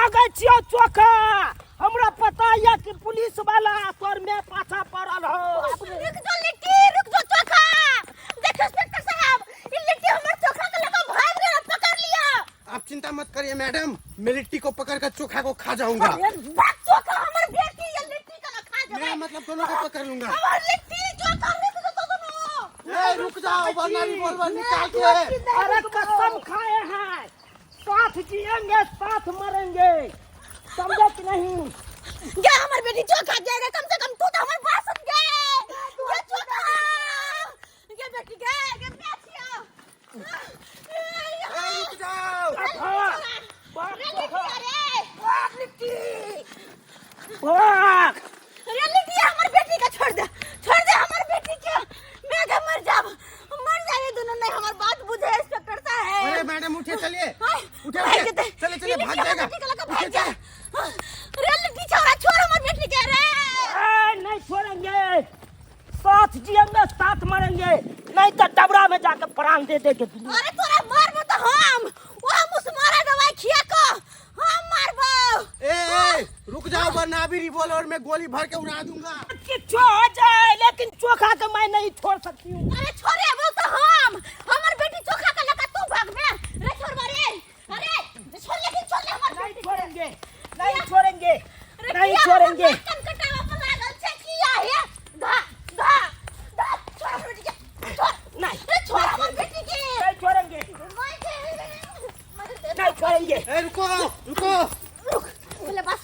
भागे छियो चोखा। हमरा पता है कि पुलिस वाला तोर में पाछा पड़ल हो। रुक जो लिट्टी, रुक जो चोखा। देखो इंस्पेक्टर साहब, ये लिट्टी हमर चोखा के लगा भाग रहा, पकड़ लिया। आप चिंता मत करिए मैडम, मैं लिट्टी को पकड़कर चोखा को खा जाऊंगा। बात चोखा हमर बेटी ये लिट्टी का ना खा जाए। मैं मतलब दोनों को पकड़ लूंगा। हमर लिट्टी चोखा रुक जो दोनों। रुक जाओ वरना रिवॉल्वर निकाल के। अरे कसम खाए हैं, साथ जिएंगे साथ मरेंगे, समझे कि नहीं? क्या हमारी बेटी चोखा जाएगा? कम से कम तू तो हमारी बात सुन गए। ये चोखा, ये बेटी गए, ये बेटिया। रुक जाओ। लिट्टी हमारी बेटी का छोड़ दे हमारी बेटी के। मैं क्या मर जाए दोनों नहीं हमारी बात बुझे इंस्पेक्टर साहब। अरे मैडम उठिए, चलिए उठे चलिए भाग जाएगा। लिट्टी छोड़ हमारी बेटी के रे। नहीं छोड़ेंगे, साथ जिएंगे साथ मरेंगे, नहीं तो डबरा में जाकर प्राण दे देंगे। अरे तोरा मारबो तो हम मुस्मारा दवाई खिया को हम मारबो। रुक जाओ वरना अभी रिवॉल्वर में गोली भर के उड़ा दूंगा। किच्छो हो जाए लेकिन चोखा को मैं नहीं छोड़ सकती हूँ। अरे छोड़े वो तो हम हमार बेटी चोखा का लगा तू भाग में रे छोड़ मारे। अरे छोड़ लेकिन छोड़ ले हमार नहीं बेटी छोड़ेंगे, नहीं छोड़ेंगे, नहीं छोड़ेंगे। कटकटावा पर लागल छे किया है धा छोड़ हमार बेटी के छोड़। नहीं रे छोड़ हमार बेटी के नहीं छोड़ेंगे, नहीं छोड़ेंगे। रुको रुक पहले बात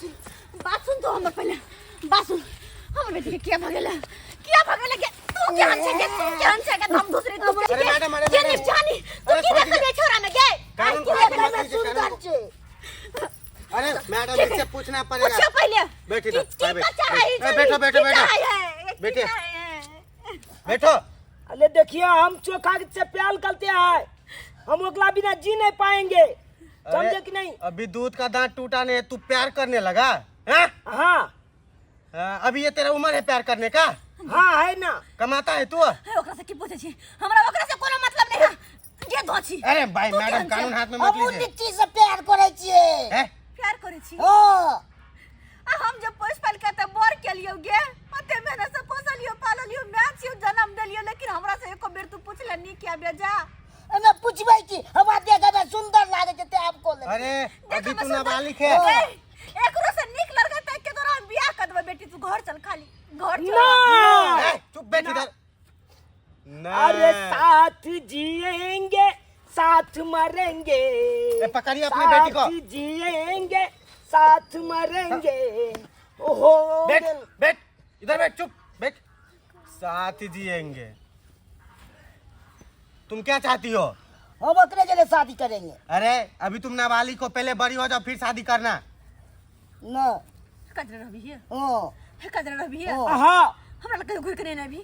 सुन तो हमर पहले बात सुन। हमर बेटी के क्या भागेला के तू क्या छे के हम दूसरी तू अरे मैडम, अरे ये मैडम। जानी तू की देख दे छोरा में गए कानून को क्या अपना मैं कीजिए, सुन कानून कर को। छे। अरे मैडम इससे पूछना पड़ेगा। पूछो पहले बैठी कि- इधर, कि बैठ, बच्चा है, बैठ, बैठो, बैठो, कि बैठो। क्या है, कि बैठिए। क्या है। बैठो। अरे देखिए, हम चोखा से प्यार करते हैं, हम ओकला बिना जी नहीं पाएंगे, समझे कि नहीं? अभी दूध का दांत टूटा नहीं, तू प्यार करने लगा है? हाँ अभी ये तेरा उम्र है प्यार करने का? हाँ है ना। कमाता है तू? ओकरा से की पूछे छी? हमरा ओकरा से कोनो मतलब नहीं है। ये दो छी। अरे भाई तू मैडम, केहन कानून छे? हाथ में मत हम लीजिए। लिट्टी से प्यार करे छिए। हैं? प्यार करे छी। हाँ हम जब पोस पाल के त बोर के लियो गे अते मेहनत से पोसलियो पाललियो मैं छियो जन्म देलियो, लेकिन हमरा से एको बेर तू पूछले नी क्या बेजा। मैं पूछबै कि हमरा देखे में सुंदर लागे छै ते आपको ले। अरे अभी देखो तू मैं नाबालिग सुंदर- है। एकरो से निक लड़का तक के तोरा बियाह कर देबे बेटी, तू घर चल खाली घर चल। ना। चुप बैठ इधर। अरे साथ जिएंगे साथ मरेंगे, पकड़िए अपनी बेटी को। साथ जिएंगे साथ मरेंगे। ओहो बैठ बैठ इधर बैठ, चुप बैठ। साथ जिएंगे। तुम क्या चाहती हो? हम ओकरे जरे शादी करेंगे अरे अभी तुम नाबालिग को, पहले बड़ी हो जाओ फिर शादी करना। ना। कजरा रवि है, हाँ कजरा रवि है। हाँ हमरा लगे घुर के नहीं भी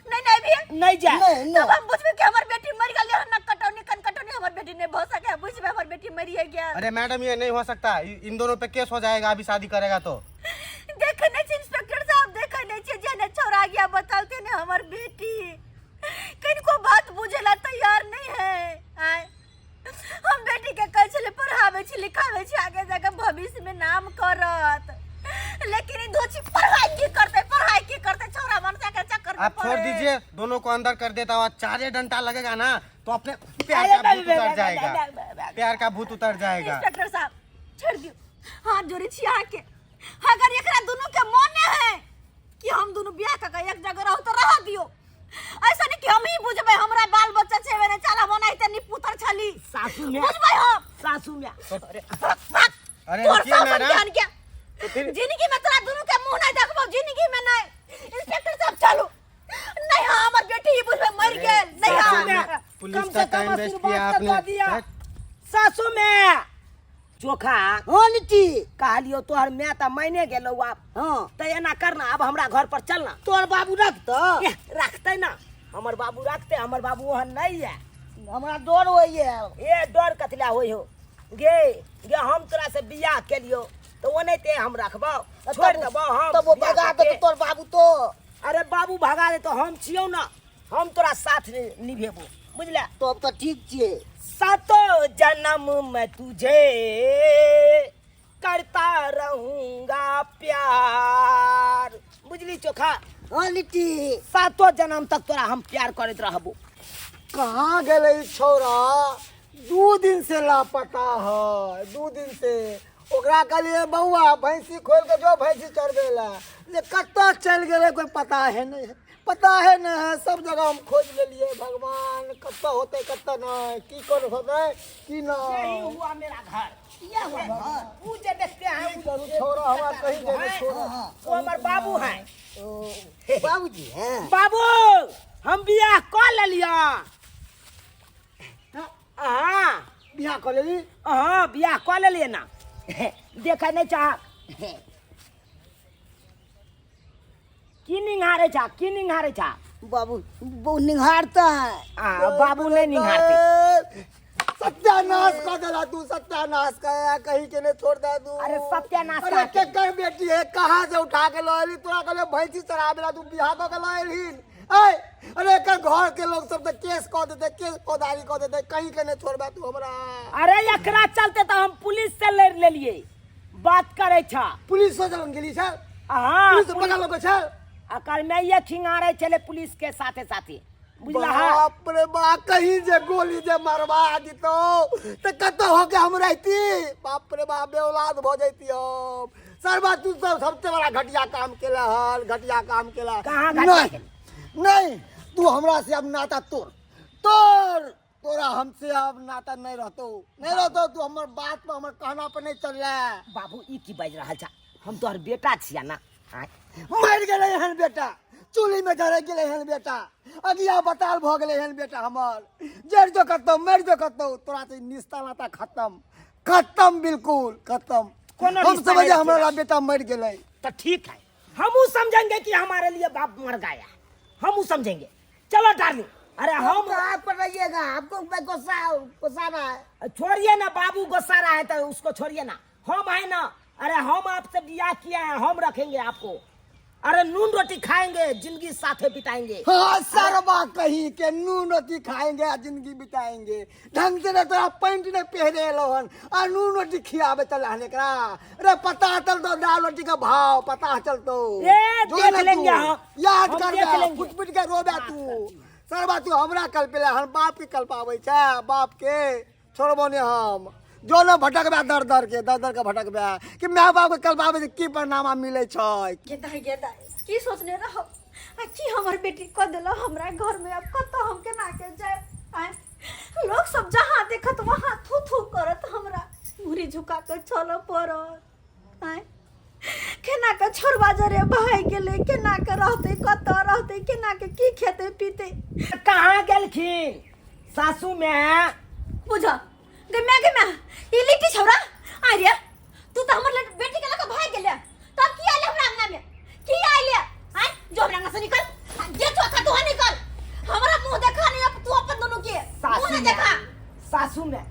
नहीं भी नहीं जा तब हम बुझबे कि हमर बेटी मर गेल है, न कटौनी कन कटौनी हमर बेटी नहीं भ सके, बुझबे हमर बेटी मरी है गया। अरे मैडम ये नहीं हो सकता, इन दोनों पे केस हो जाएगा अभी शादी करेगा तो। देखे नहीं छी इंस्पेक्टर साहब, देखे नहीं छी जेने छोड़ा गया बताते ने हमर बेटी किनको बात बुझेला तैयार नहीं है। आय हम बेटी के कैसे पढ़ावे छी लिखावे छी आगे जाके भविष्य में नाम करत, लेकिन ई दोची पढ़ाई की करते छोरा मनसा के चक्कर में आप छोड़ पड़े। दीजिए, दोनों को अंदर कर देता हुआ। 4 डंडा लगेगा ना तो अपने प्यार का भूत उतर जाएगा, प्यार का भूत उतर जाएगा। इंस्पेक्टर साहब छोड़ दियो, हाथ जोड़े छी आके। अगर एकरा दोनों के मन है कि हम दोनों बियाह का एक जगह रहो तो रह दियो, ऐसा नहीं कि हम ही बुझबे हमरा बाल बच्चा छेबे ने चला बनाइते नि पुत्र छली सासू में बुझबे हम सासू में अरे तोर रुकिए सासन मैडम। ज्ञान क्या जिंदगी में तोरा दोनों के मुंह नहीं देखबो, जिंदगी में नहीं। इंस्पेक्टर साहब चलो नहीं, हाँ हमर बेटी ही बुझबे मर गेल नहीं। हाँ पुलिस का टाइम वेस्ट किया आपने। सासू में चोखा हाँ लिट्टी कहलियो तोहर मैं तो मैंने गेलो आप। हाँ तो एना करना, अब हमरा घर पर चलना। तोहर बाबू रखते ना, हमर बाबू रखते, हमर बाबू वहाँ नहीं है। हमरा डर होइए। ए डर कथला होई हो गे हम तोरा से बियाह केलियो तो वो नहीं ते हम रखबो छोड़ देबो हम तो वो भगा दे तोर बाबू तो। अरे बाबू भगा दे तो हम छियो ना, हम तोरा साथ निभेबो बुझला। तो अब तो ठीक छिए। सातों जन्म में तुझे करता रहूंगा प्यार। बुझली चोखा? हाँ लिट्टी। सातों जन्म तक तोरा हम प्यार करत रहबो। कहाँ गेले ई छौरा? 2 दिन से लापता है, 2 दिन से। ओकरा कहलिए बउआ भैंसी खोल के जो भैंसी चरबे ला, जे कत्ता चल गेले कोई पता है नहीं है, पता है न है। सब जगह हम खोज लेलिए, भगवान कत्ता होते कत्ता नहीं, की कर होते की यही नहीं। हुआ मेरा घर। यह हुआ घर। वो जो देखते हैं वो छोरा हमारा कहीं गए छोरा। वो हमारे बाबू हैं। बाबूजी हैं। बाबू हम बियाह कर लिया। हाँ बियाह कर लेली। हाँ बियाह कर लिए ना। देखा नहीं चाह की निहारे चाह, की निहारे चाह। बाबू वो निहारता है। बाबू नहीं निहारते। सत्यानाश कर देला तू, सत्यानाश कर कहीं के ने छोड़ दे तू। अरे सत्यानाश अरे के कर बेटी है, कहां से उठा के लायली? तोरा कहले भैंसी चराबेला तू बियाह क के लायली। ए अरे के घर के लोग सब तो केस क देते, केस फौजदारी क देते, कहीं के ने छोड़बा तू हमरा। अरे एकरा चलते तो हम पुलिस से ले लिए बात करे छा। पुलिस से जलन गेली छ। हाँ पुलिस पकड़ लो के छ। अकर में ये खिंगारे चले पुलिस के साथे साथे। बुझला? बाप रे बा, कहीं जे गोली जे मरवा दितो तो कत हो के हम रहती। बाप रे बाप, बेऔलाद हो जाती हम। सरबा तू तो सबसे बड़ा घटिया काम केला हल, घटिया काम केला। कहाँ घटिया नहीं, नहीं तू हमरा से अब नाता तोरा हमसे अब नाता नहीं रहतो। तू हमर बात पर हमर कहना पर नहीं चल रहा। बाबू ई की बाज रहा छा? हम तोहर बेटा छिया ना। मर गेले हन बेटा, चूल्ही में जरे गेले हन बेटा, अगिया बताल भ गेले हन बेटा हमर। जड़ जो खत्म, मर जो खत्म, तोरा से निस्ता नाता खत्म बिल्कुल खत्म। कोनो हम रिश्ता समझे नहीं हमारा बेटा मर गेले। तो ठीक है, हम समझेंगे कि हमारे लिए बाप मर गया। हम समझेंगे। चलो डार्लिंग। अरे हम आप पर रहिएगा, आपको गुस्सा रहा है। छोड़िए ना, बाबू गुस्सा रहा है तो उसको छोड़िए ना। हम है ना, अरे हम आपसे बियाह किए हैं, हम रखेंगे आपको। अरे नून रोटी खाएंगे, जिंदगी साथे बिताएंगे। हाँ सरबा कहीं के नून रोटी खाएंगे और जिंदगी बिताएंगे। ढंग से तोरा पैंट ने पहने लोहन और नून रोटी खियाबे चलाने का। अरे पता चल तो दाल रोटी का भाव पता चल तो। देख लेंगे हम। याद हम कर देख लेंगे। फुट फुट के रोबे तू। सरबा तू हमरा कल पे हम बाप के कल पावे छे, बाप के छोड़बो ने हम। जो न भटक बा दर दर के भटक बा कि माँ बाप के कल पावे की परिणाम मिले छै। गेदा की सोचने रहो कि हमर बेटी को देलो हमरा घर में। अब कतो हम के ना के जाए। आय लोग सब जहां देखत वहां थू थू करत हमरा मुरी झुका के चलो परत। आय केना के छोरबा जरे भाई गेले, केना के रहते, कतो रहते, केना के की खेते पीते। कहाँ गेलखिन सासू में? बुझा गम्या ई लिट्टी छौरा आ रे। तू तो हमर बेटी के लका भाग गेले, तब की आले हमरा अंगना में? की आले? आय जो हमरा अंगना से निकल, जे चोखा तू निकल। हमरा मुंह देखा नहीं, अब तू अपन दोनों के मुंह नहीं देखा। सासू में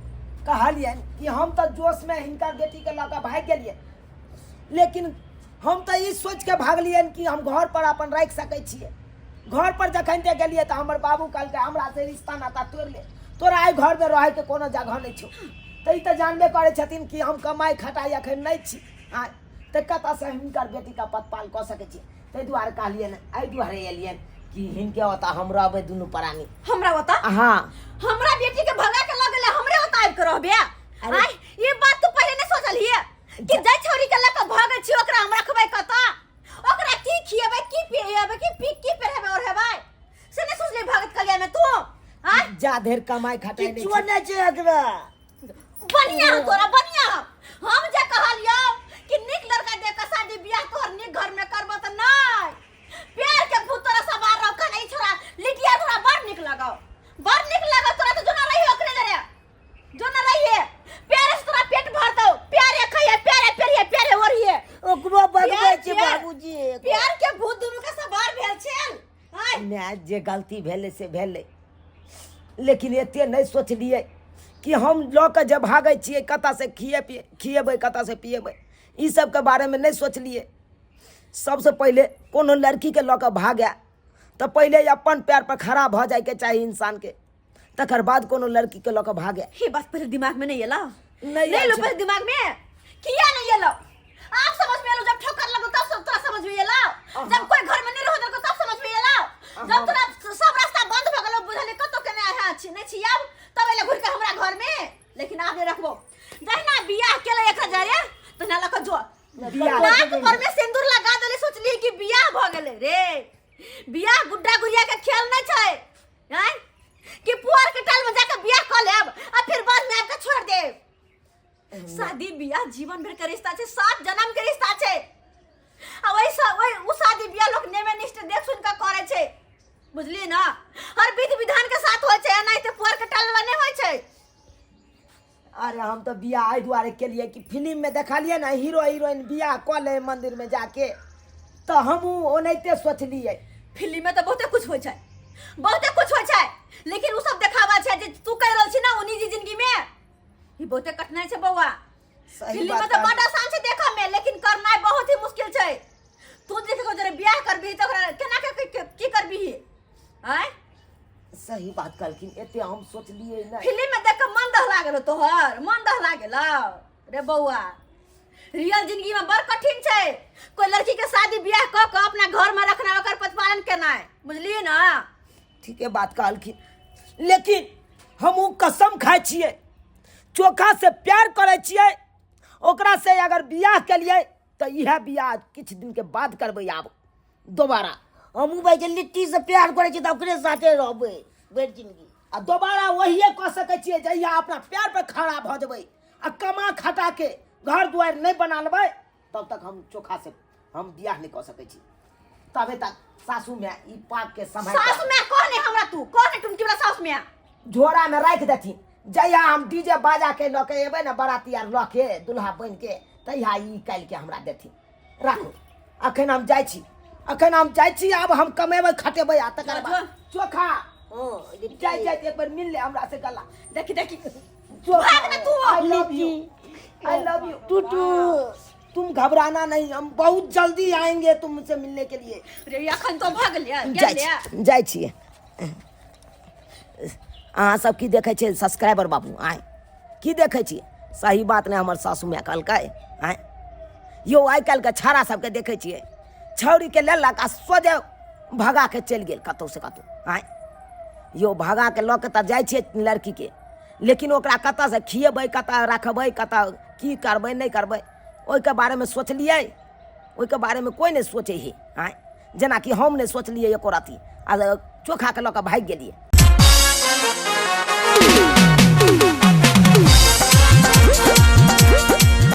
कहलिए कि हम तो जोश में हिनकर बेटी के लगा भाग गेलिए, लेकिन हम तो ई सोच के भागलिए कि हम घर पर अपन रख सकै छिए। घर पर जखन ते गेलिए तो हमर बाबू कहलके हमरा से रिश्ता नाता तोड़ ले, तोरा आई घर में रहे के कोनो जगह नहीं छो। तो ई तो जानबे करे छथिन कि हम कमाई खटाई अखन नहीं छी। आय तो कतऽ से हिनकर बेटी का पतपाल कऽ सकै छी। ताहि दुआरे कहलिए ने, एहि दुआरे एलिए कि हिनके होता हम रहबै दुनू प्राणी। हमरा होता? हाँ हमरा बेटी के भगा के लगले हमरे होता आइ के रहबे। आय ये बात तू पहले नहीं सोचलिए कि जय छोरी के लक भागे छी ओकरा हम रखबै कता? ओकरा की खियेबै, की पियेबै, की पहरेबै और हेबै से नहीं सोचले भगत कलिया में तू? आय जा ढेर कमाई खटाई नहीं किछो नहीं छै एकरा। बढ़िया तोरा बढ़िया। हम जे कहलियो कि निक लड़का दे के शादी बियाह तोहर निक घर में करबो त नहीं। प्यार के भूत तोरा सवार रख नहीं छोरा। लिटिया तोरा बड़ निक लगाओ, बड़ निक लगाओ। तोरा तो जो ना रही ओकरे जरे जो ना रही है। प्यारे से तोरा पेट भर दो, प्यारे खइए, प्यारे पेरिए, प्यारे ओरिए। ओकरो बदबै छै बाबूजी। प्यार के भूत दुनू के सवार भेल छेल। आय मैं जे गलती भेले से भेले, लेकिन एते नहीं सोचलिए कि हम लऽ के जब भागै छियै कतऽ से खिएबै कतऽ से पिएबै, ई सब के बारे में नहीं सोचलिए। सबसे पहले कोनो लड़की के लऽ के भागे तो पहले अपन पैर पर खड़ा भ जाए के चाहिए इंसान के, तकर बाद कोनो लड़की के लऽ के भागे। ये बात पहले दिमाग में नहीं आला? नहीं ले लो आयल पहले दिमाग में किया नहीं ये लो आप समझ में लो जब ठोकर लगो तब सब तोरा समझ में ये लो जब कोई घर में नहीं रहो तो तब समझ में ये लो जब तोरा सब रास्ता बंद हो गेलो बुझले कतो के नहीं है छी नहीं छी अब तब एले घुर के हमरा घर में लेकिन आप नहीं रखबो जहिना बियाह केले एक जरिया तो ना लक जो नाक पर में सिंदूर लगा देले सोचली कि बियाह भ गेले रे बियाह गुड्डा गुड़िया के खेल नहीं छै हैं कि पुआर के टाल में जाके बियाह कर लेब आ फिर बाद में आपके छोड़ देब शादी बियाह जीवन भर के रिश्ता छे 7 जन्म के रिश्ता छे आ वही उ शादी बियाह लोग नेमे निष्ठ देख सुन के करे छे बुझलिए ना हर विधि विधान के साथ होय छे नहीं तो पुआर के टाल में नहीं होय छे अरे हम तो बियाह आई दुआरे के लिए कि फिल्म में देखा लिए ना हीरो हीरोइन बियाह कर ले मंदिर में जाके तो हम ओनैते सोचलिए फिल्म में तो बहुते कुछ होय छे लेकिन उ सब देखावा छे जे तू कह रहल छी ना उ निजी जिंदगी में ई बहुते कठिनाई छे बौआ फिल्म में तो बड़ा आसान छे देखा में लेकिन करना बहुत ही मुश्किल छे तू देखो जरे बियाह करबी तो केना के की करबी हैं सही बात कहलखिन एते हम सोचलिए ना फिल्म में देख के मन दहला गेलो तोहर मन दहला गेलो रे बौआ रियल जिंदगी में बड़ कठिन छे कोई लड़की के शादी बियाह क के अपना घर में रखना ओकर प्रतिपालन करना है बुझलिए ना ठीक है बात कहलखिन लेकिन हम कसम खाए छिए चोखा से प्यार करे छिए ओकरा से अगर बियाह के लिए तो यह बियाह कुछ दिन के बाद करबै आब दोबारा हम भाई के लिट्टी से प्यार करे छी त ओकरे साथे रहबै बेर जिंदगी आ दोबारा वहीए क सकै छिए जहिया अपना पैर पर खड़ा भ जेबै आ कमा खटा के घर दुआर नहीं बना लेबै तब तक हम चोखा से हम बियाह नहीं कर सकै छी तबे तक सासू में ई पाक के समय सासू में कौन है हमरा तू कौन है टुमकी वाला सासू में झोरा में रख देथिन जहिया हम डीजे बाजा के लके एबै ना बाराती आर लके दुल्हा बन के तहिया ई काल के हमरा देथिन राखू अखन हम जाइ छी अब हम कमेबै खटेबै आ तकर बाद चोखा जाय एक बार मिल ले हमरा से गला देखी भाग ना तू आई लव यू टूटू तुम घबराना नहीं हम बहुत जल्दी आएंगे तुमसे मिलने के लिए रे अखन तो भाग ले जाय छिए अहाँ सब की देखे छिए सब्सक्राइबर बाबू आए की देखे छिए सही बात नहीं हमर सासू माय कहलकै आए यो आइ काल्हि के छाड़ा सबके देखे छिए छौरी के लेलक आ सोझे भगा के चलि गेल कतौ से कतौ आए यो भगा के लऽ के तऽ जाइ छिए लड़की के लेकिन ओकरा कतऽ से खिएबै कतऽ रखबै कतऽ की करबै नहीं करबै ओहिके बारे में सोचलिए ओहिके बारे में कोई नहीं सोचे ही आए जेना कि हम नहीं सोचलिए एको रत्ती आ चोखा के लऽ के भागि गेलिए